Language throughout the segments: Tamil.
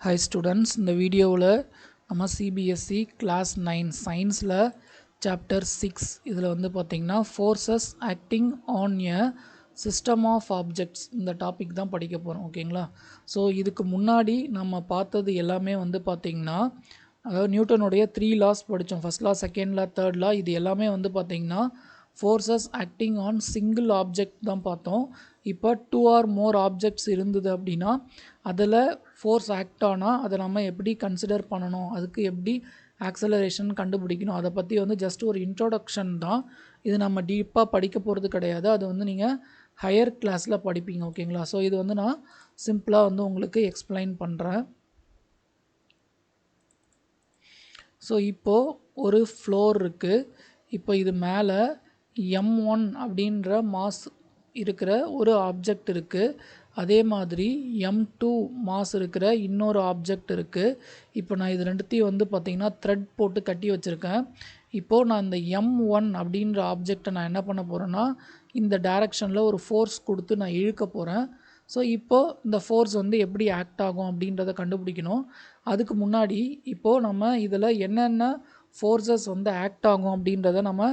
Hi students, இந்த வீடியோவில் நம்ம CBSE class 9 scienceல chapter 6 இதில் வந்து பார்த்திங்கன்னா forces acting on a system of objects இந்த டாபிக் தான் படிக்க போகிறோம் ஓகேங்களா. ஸோ இதுக்கு முன்னாடி நம்ம பார்த்தது எல்லாமே வந்து பார்த்திங்கன்னா அதாவது நியூட்டனுடைய 3 laws படித்தோம். ஃபர்ஸ்ட் லா, செகண்ட் லா, தேர்ட் லா. இது எல்லாமே வந்து பார்த்திங்கன்னா forces acting on single object தான் பார்த்தோம். இப்போ 2 ஆர் மோர் ஆப்ஜெக்ட்ஸ் இருந்தது அப்படின்னா அதில் ஃபோர்ஸ் ஆக்ட் ஆனால் அதை நம்ம எப்படி கன்சிடர் பண்ணணும், அதுக்கு எப்படி ஆக்சலரேஷன் கண்டுபிடிக்கணும், அதை பற்றி வந்து ஜஸ்ட் ஒரு இன்ட்ரோடக்ஷன் தான். இது நம்ம டீப்பாக படிக்க போகிறது கிடையாது. அது வந்து நீங்கள் ஹையர் கிளாஸில் படிப்பீங்க ஓகேங்களா. ஸோ இது வந்து நான் சிம்பிளாக வந்து உங்களுக்கு எக்ஸ்பிளைன் பண்ணுறேன். ஸோ இப்போது ஒரு ஃப்ளோர் இருக்குது. இப்போ இது மேலே M1 அப்படின்ற மாஸ் இருக்கிற ஒரு ஆப்ஜெக்ட் இருக்குது. அதே மாதிரி M2 மாஸ் இருக்கிற இன்னொரு ஆப்ஜெக்ட் இருக்குது. இப்போ நான் இது ரெண்டுத்தையும் வந்து பார்த்திங்கன்னா த்ரெட் போட்டு கட்டி வச்சுருக்கேன். இப்போது நான் இந்த M1 அப்படின்ற ஆப்ஜெக்டை நான் என்ன பண்ண போகிறேன்னா இந்த டைரக்ஷனில் ஒரு ஃபோர்ஸ் கொடுத்து நான் இழுக்க போகிறேன். ஸோ இப்போது இந்த ஃபோர்ஸ் வந்து எப்படி ஆக்ட் ஆகும் அப்படின்றத கண்டுபிடிக்கணும். அதுக்கு முன்னாடி இப்போது நம்ம இதில் என்னென்ன ஃபோர்ஸஸ் வந்து ஆக்ட் ஆகும் அப்படின்றத நம்ம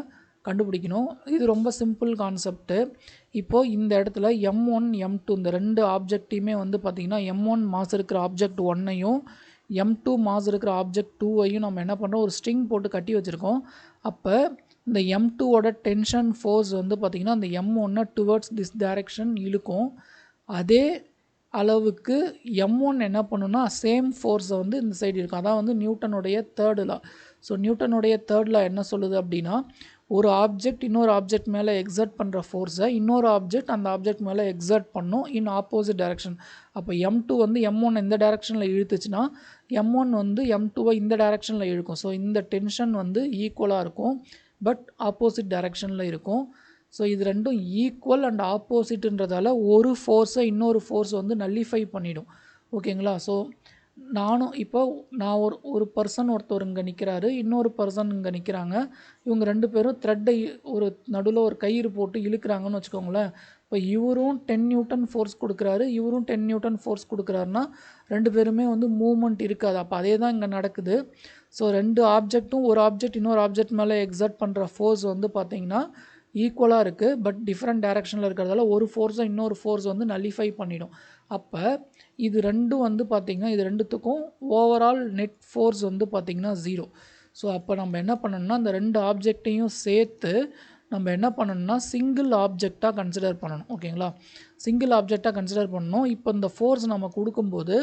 கண்டுபிடிக்கணும். இது ரொம்ப சிம்பிள் கான்செப்ட்டு. இப்போது இந்த இடத்துல M1 M2 இந்த ரெண்டு ஆப்ஜெக்டையுமே வந்து பார்த்திங்கன்னா M1 மாஸ் இருக்கிற ஆப்ஜெக்ட் 1ஐயும் M2 மாஸ் இருக்கிற ஆப்ஜெக்ட் 2ஐயும் நம்ம என்ன பண்ணுறோம், ஒரு ஸ்ட்ரிங் போட்டு கட்டி வச்சுருக்கோம். அப்போ இந்த M2ஓட டென்ஷன் ஃபோர்ஸ் வந்து பார்த்திங்கன்னா இந்த M1 டுவர்ட்ஸ் திஸ் டைரெக்ஷன் இழுக்கும். அதே அளவுக்கு M1 என்ன பண்ணுன்னா சேம் ஃபோர்ஸை வந்து இந்த சைடு இருக்கும். அதான் வந்து நியூட்டனுடைய தேர்ட் லா. ஸோ நியூட்டனுடைய தேர்ட் லா என்ன சொல்லுது அப்படின்னா ஒரு ஆப்ஜெக்ட் இன்னொரு ஆப்ஜெக்ட் மேலே எக்ஸர்ட் பண்ணுற ஃபோர்ஸை இன்னொரு ஆப்ஜெக்ட் அந்த ஆப்ஜெக்ட் மேலே எக்ஸர்ட் பண்ணும் இன் ஆப்போசிட் டைரக்ஷன். அப்போ M2 வந்து M1 இந்த டைரக்ஷனில் இழுத்துச்சுன்னா M1 வந்து M2வை இந்த டைரக்ஷனில் இழுக்கும். ஸோ இந்த டென்ஷன் வந்து ஈக்குவலாக இருக்கும், பட் ஆப்போசிட் டைரக்ஷனில் இருக்கும். ஸோ இது ரெண்டும் ஈக்குவல் அண்ட் ஆப்போசிட்ன்றதால ஒரு ஃபோர்ஸை இன்னொரு ஃபோர்ஸ் வந்து நல்லிஃபை பண்ணிடும் ஓகேங்களா. ஸோ நான் ஒரு பர்சன் ஒருத்தர் இங்கே நிற்கிறாரு, இன்னொரு பர்சன் இங்கே நிற்கிறாங்க. இவங்க ரெண்டு பேரும் த்ரெட்டை ஒரு நடுவில் ஒரு கயிறு போட்டு இழுக்கிறாங்கன்னு வச்சுக்கோங்களேன். இப்போ இவரும் 10 நியூட்டன் ஃபோர்ஸ் கொடுக்குறாரு, இவரும் 10 நியூட்டன் ஃபோர்ஸ் கொடுக்குறாருன்னா ரெண்டு பேருமே வந்து மூவ்மெண்ட் இருக்காது. அப்போ அதே தான் இங்கே நடக்குது. ஸோ ரெண்டு ஆப்ஜெக்ட்டும் ஒரு ஆப்ஜெக்ட் இன்னொரு ஆப்ஜெக்ட் மேலே எக்ஸர்ட் பண்ணுற ஃபோர்ஸ் வந்து பார்த்திங்கன்னா ஈக்குவலாக இருக்குது, பட் டிஃப்ரெண்ட் டைரக்ஷனில் இருக்கிறதால ஒரு ஃபோர்ஸை இன்னொரு ஃபோர்ஸ் வந்து நல்லிஃபை பண்ணிடும். அப்போ இது ரெண்டும் வந்து பார்த்திங்கன்னா இது ரெண்டுத்துக்கும் ஓவரால் நெட் ஃபோர்ஸ் வந்து பார்த்திங்கன்னா 0. ஸோ அப்போ நம்ம என்ன பண்ணணும்னா இந்த ரெண்டு ஆப்ஜெக்டையும் சேர்த்து நம்ம என்ன பண்ணணும்னா சிங்கிள் ஆப்ஜெக்டாக கன்சிடர் பண்ணணும் ஓகேங்களா. சிங்கிள் ஆப்ஜெக்டாக கன்சிடர் பண்ணணும். இப்போ இந்த ஃபோர்ஸ் நம்ம கொடுக்கும்போது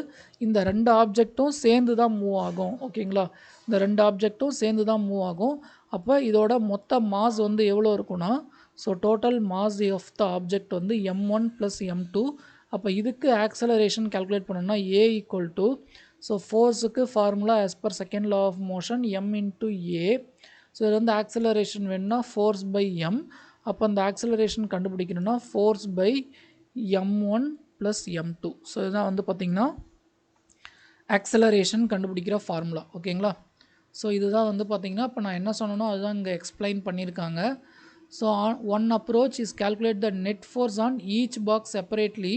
இந்த ரெண்டு ஆப்ஜெக்ட்டும் சேர்ந்து தான் மூவ் ஆகும் ஓகேங்களா. இந்த ரெண்டு ஆப்ஜெக்ட்டும் சேர்ந்து தான் மூவ் ஆகும். அப்போ இதோட மொத்த மாஸ் வந்து எவ்வளோ இருக்குன்னா, so total mass of the object வந்து M1 + M2. அப்போ இதுக்கு ஆக்சலரேஷன் கால்குலேட் பண்ணணும்னா A ஈக்குவல் டு, ஸோ ஃபோர்ஸுக்கு formula as per second law of motion M into A. So இது வந்து ஆக்சலரேஷன் வேணும்னா ஃபோர்ஸ் பை M. அப்போ அந்த ஆக்சலரேஷன் கண்டுபிடிக்கணும்னா force by M1 + M2. So இதுதான் வந்து பார்த்திங்கன்னா ஆக்சலரேஷன் கண்டுபிடிக்கிற ஃபார்முலா ஓகேங்களா. ஸோ இதுதான் வந்து பார்த்திங்கன்னா இப்போ நான் என்ன சொன்னனோ அதுதான் இங்கே எக்ஸ்பிளைன் பண்ணியிருக்காங்க. So one approach is calculate the net force on each box separately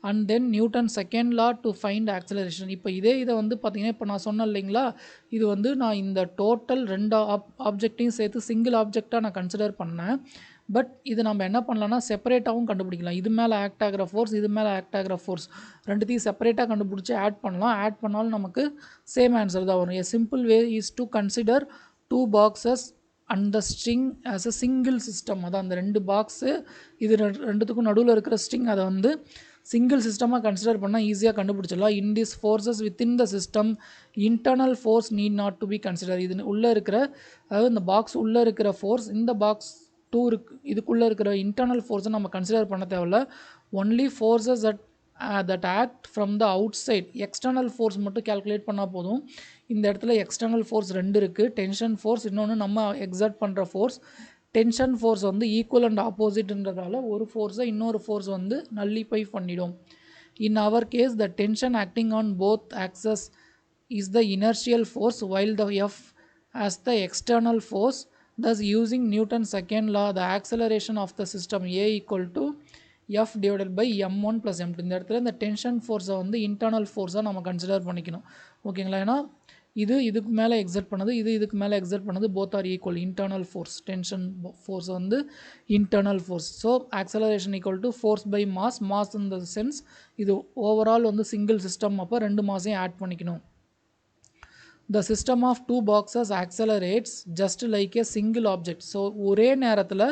and then Newton second law to find acceleration. இப்போ இதை வந்து பார்த்திங்கன்னா இப்போ நான் சொன்னேன் இல்லைங்களா, இது வந்து நான் இந்த டோட்டல் ரெண்டு ஆப்ஜெக்டையும் சேர்த்து சிங்கிள் ஆப்ஜெக்டாக நான் கன்சிடர் பண்ணேன். பட் இது நம்ம என்ன பண்ணலாம்னா செப்பரேட்டாகவும் கண்டுபிடிக்கலாம். இது மேலே ஆக்ட் ஆகிற ஃபோர்ஸ், இது மேலே ஆக்ட் ஆகிற ஃபோர்ஸ் ரெண்டுத்தையும் செப்பரேட்டாக கண்டுபிடிச்சி ஆட் பண்ணலாம். ஆட் பண்ணாலும் நமக்கு சேம் ஆன்சர் தான் வரும். A simple way is to consider 2 boxes and the string as a single system. அதான் அந்த ரெண்டு பாக்ஸு இது ரெண்டுத்துக்கும் நடுவில் இருக்கிற ஸ்ட்ரிங் அதை வந்து சிங்கிள் சிஸ்டமாக கன்சிடர் பண்ணால் ஈஸியாக கண்டுபிடிச்சிடலாம். In this forces within the system internal force need not to be consider. இது உள்ளே இருக்கிற அதாவது இந்த பாக்ஸ் உள்ளே இருக்கிற ஃபோர்ஸ் இந்த பாக்ஸ் 2 இதுக்குள்ளே இருக்கிற இன்டர்னல் ஃபோர்ஸை நம்ம கன்சிடர் பண்ண தேவையில்ல. Only forces that act from the outside external force மட்டும் கேல்குலேட் பண்ணால் போதும். இந்த இடத்துல எக்ஸ்டர்னல் ஃபோர்ஸ் ரெண்டு இருக்குது, டென்ஷன் ஃபோர்ஸ், இன்னொன்று நம்ம எக்ஸர்ட் பண்ணுற ஃபோர்ஸ். டென்ஷன் ஃபோர்ஸ் வந்து ஈக்குவல் அண்ட் ஆப்போசிட்ன்றதால ஒரு ஃபோர்ஸை இன்னொரு ஃபோர்ஸ் வந்து நல்லிஃபை பண்ணிடும். In our case the tension acting on both axes is the inertial force while the F as the external force. Thus using Newton's second law the acceleration of the system A equal to F divided by m1 plus m2. இந்த இடத்துல இந்த டென்ஷன் ஃபோர்ஸை வந்து இன்டர்னல் ஃபோர்ஸாக நம்ம கன்சிடர் பண்ணிக்கணும். ஓகேங்களா? ஏன்னா இதுக்கு மேலே எக்ஸர்ட் பண்ணது, இதுக்கு மேலே எக்ஸர்ட் பண்ணது both are equal. Internal force, tension force வந்து internal force. So acceleration equal to force by mass. Mass in the sense இது ஓவரால் வந்து சிங்கிள் சிஸ்டம், அப்போ ரெண்டு மாஸையும் ஆட் பண்ணிக்கணும். The system of two boxes accelerates just like a single object. So ஒரே நேரத்தில்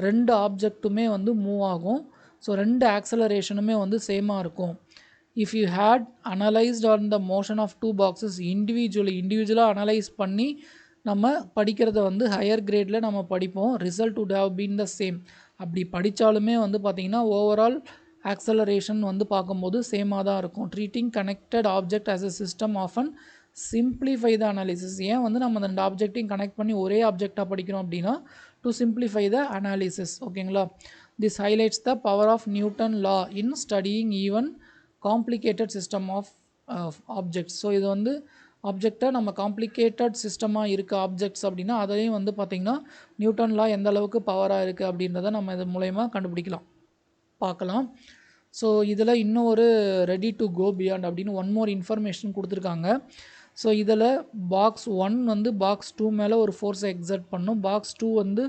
ரெண்டு ஆப்ஜெக்ட்டுமே வந்து மூவ் ஆகும். ஸோ ரெண்டு ஆக்சலரேஷனுமே வந்து சேமாக இருக்கும். If you had analyzed on the motion of two boxes இண்டிவிஜுவலாக அனலைஸ் பண்ணி நம்ம படிக்கிறத வந்து ஹையர் கிரேடில் நம்ம படிப்போம். Result would have been the same. அப்படி படித்தாலுமே வந்து பார்த்திங்கன்னா ஓவரால் ஆக்சலரேஷன் வந்து பார்க்கும்போது சேமாக தான் இருக்கும். Treating connected object as a system often simplify the analysis. ஏன் வந்து நம்ம அந்த ரெண்டு ஆப்ஜெக்டையும் கனெக்ட் பண்ணி ஒரே ஆப்ஜெக்டாக படிக்கிறோம் அப்படின்னா டு சிம்பிளிஃபை த அனாலிசிஸ். ஓகேங்களா? This highlights the power of Newton law in studying even complicated system of objects. So இது வந்து ஆப்ஜெக்டை நம்ம காம்ப்ளிகேட்டட் சிஸ்டமாக இருக்குது ஆப்ஜெக்ட்ஸ் அப்படின்னா அதையும் வந்து பார்த்திங்கன்னா நியூட்டன் லா எந்த அளவுக்கு பவராக இருக்குது அப்படின்றத நம்ம இது மூலயமா பார்க்கலாம். ஸோ இதில் இன்னும் ஒரு ரெடி டு கோ பியாண்ட் அப்படின்னு ஒன் மோர் இன்ஃபர்மேஷன் கொடுத்துருக்காங்க. ஸோ இதில் பாக்ஸ் 1 வந்து பாக்ஸ் 2 மேலே ஒரு ஃபோர்ஸை எக்ஸர்ட் பண்ணும். பாக்ஸ் 2 வந்து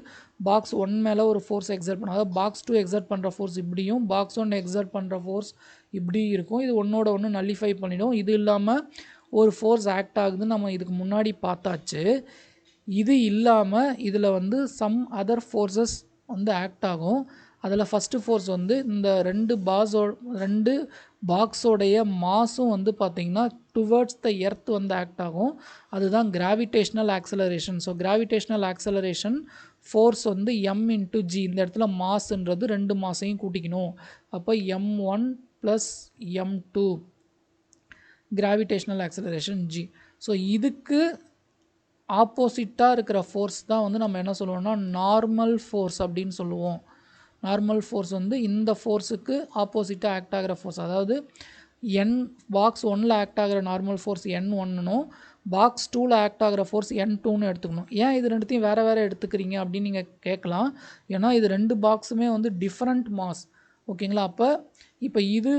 பாக்ஸ் 1 மேலே ஒரு ஃபோர்ஸை எக்ஸர்ட் பண்ணும். அதாவது பாக்ஸ் 2 எக்ஸர்ட் பண்ணுற ஃபோர்ஸ் இப்படியும் பாக்ஸ் 1 எக்ஸர்ட் பண்ணுற ஃபோர்ஸ் இப்படி இருக்கும். இது ஒன்றோட ஒன்று நல்லிஃபை பண்ணிடும். இது இல்லாமல் ஒரு ஃபோர்ஸ் ஆக்ட் ஆகுதுன்னு நம்ம இதுக்கு முன்னாடி பார்த்தாச்சு. இது இல்லாமல் இதில் வந்து சம் அதர் ஃபோர்ஸஸ் வந்து ஆக்ட் ஆகும். அதில் ஃபஸ்ட்டு ஃபோர்ஸ் வந்து இந்த ரெண்டு பாக்ஸோடைய மாஸும் வந்து பார்த்திங்கன்னா டுவர்ட்ஸ் த எர்த் வந்து ஆக்ட் ஆகும். அதுதான் gravitational acceleration. So gravitational acceleration force வந்து m இன்ட்டு g. இந்த இடத்துல மாஸ்ன்றது ரெண்டு மாஸையும் கூட்டிக்கணும். அப்போ m1 plus m2 gravitational acceleration g. So இதுக்கு ஆப்போசிட்டாக இருக்கிற ஃபோர்ஸ் தான் வந்து நம்ம என்ன சொல்லுவோம்னா நார்மல் ஃபோர்ஸ் அப்படின்னு சொல்லுவோம். நார்மல் ஃபோர்ஸ் வந்து இந்த ஃபோர்ஸுக்கு ஆப்போசிட்டாக ஆக்ட் ஆகிற ஃபோர்ஸ். அதாவது பாக்ஸ் 1ல் ஆக்ட் ஆகிற நார்மல் ஃபோர்ஸ் n1னும் பாக்ஸ் 2ல் ஆக்ட் ஆகிற ஃபோர்ஸ் n2ன்னு எடுத்துக்கணும். ஏன் இது ரெண்டுத்தையும் வேறு எடுத்துக்கிறீங்க அப்படின்னு நீங்கள் கேட்கலாம். ஏன்னா இது ரெண்டு பாக்ஸுமே வந்து டிஃப்ரெண்ட் மாஸ். ஓகேங்களா? அப்போ இப்போ இது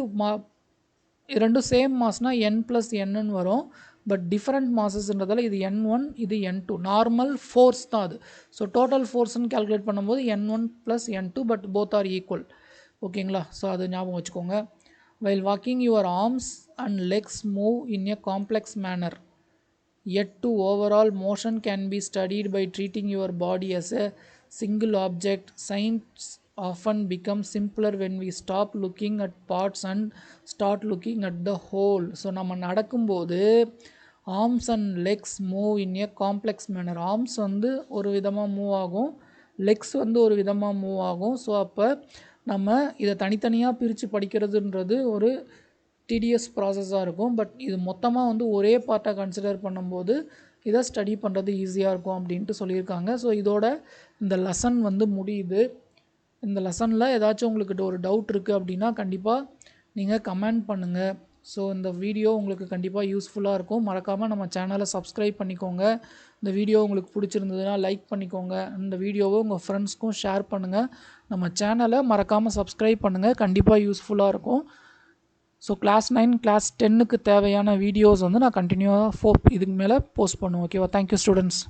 ரெண்டும் சேம் மாஸ்னால் n + nன்னு வரும். பட் டிஃப்ரெண்ட் மாசஸ்ன்றதால இது n1 இது n2. நார்மல் ஃபோர்ஸ் தான் அது. ஸோ டோட்டல் ஃபோர்ஸ்ன்னு கால்குலேட் பண்ணும்போது n1 + n2 but both are equal. ஓகேங்களா? ஸோ அது ஞாபகம் வச்சுக்கோங்க. While walking your arms and legs move in a complex manner yet to overall motion can be studied by treating your body as a single object. Science often becomes simpler when we stop looking at parts and start looking at the whole. So நம்ம நடக்கும்போது arms and legs move in a complex manner. Arms வந்து ஒரு விதமாக மூவ் ஆகும், லெக்ஸ் வந்து ஒரு விதமாக மூவ் ஆகும். ஸோ அப்போ நம்ம இதை தனித்தனியாக பிரித்து படிக்கிறதுன்றது ஒரு டிடிஎஸ் ப்ராசஸாக இருக்கும். பட் இது மொத்தமாக வந்து ஒரே பார்ட்டாக கன்சிடர் பண்ணும்போது இதை ஸ்டடி பண்ணுறது ஈஸியாக இருக்கும் அப்படின்ட்டு சொல்லியிருக்காங்க. ஸோ இதோட இந்த லெசன் வந்து முடியுது. இந்த லெசனில் ஏதாச்சும் உங்களுக்கு ஒரு டவுட் இருக்குது அப்படின்னா கண்டிப்பாக நீங்கள் கமெண்ட் பண்ணுங்கள். ஸோ இந்த வீடியோ உங்களுக்கு கண்டிப்பாக யூஸ்ஃபுல்லாக இருக்கும். மறக்காமல் நம்ம சேனலை சப்ஸ்கிரைப் பண்ணிக்கோங்க. இந்த வீடியோ உங்களுக்கு பிடிச்சிருந்ததுன்னா லைக் பண்ணிக்கோங்க. இந்த வீடியோவை உங்கள் ஃப்ரெண்ட்ஸ்க்கும் ஷேர் பண்ணுங்கள். நம்ம சேனலை மறக்காமல் சப்ஸ்கிரைப் பண்ணுங்கள். கண்டிப்பாக யூஸ்ஃபுல்லாக இருக்கும். ஸோ கிளாஸ் 9 கிளாஸ் 10க்கு தேவையான வீடியோஸ் வந்து நான் கண்டினியூவாக இதுக்கு மேலே போஸ்ட் பண்ணுவேன். ஓகேவா? Thank you students.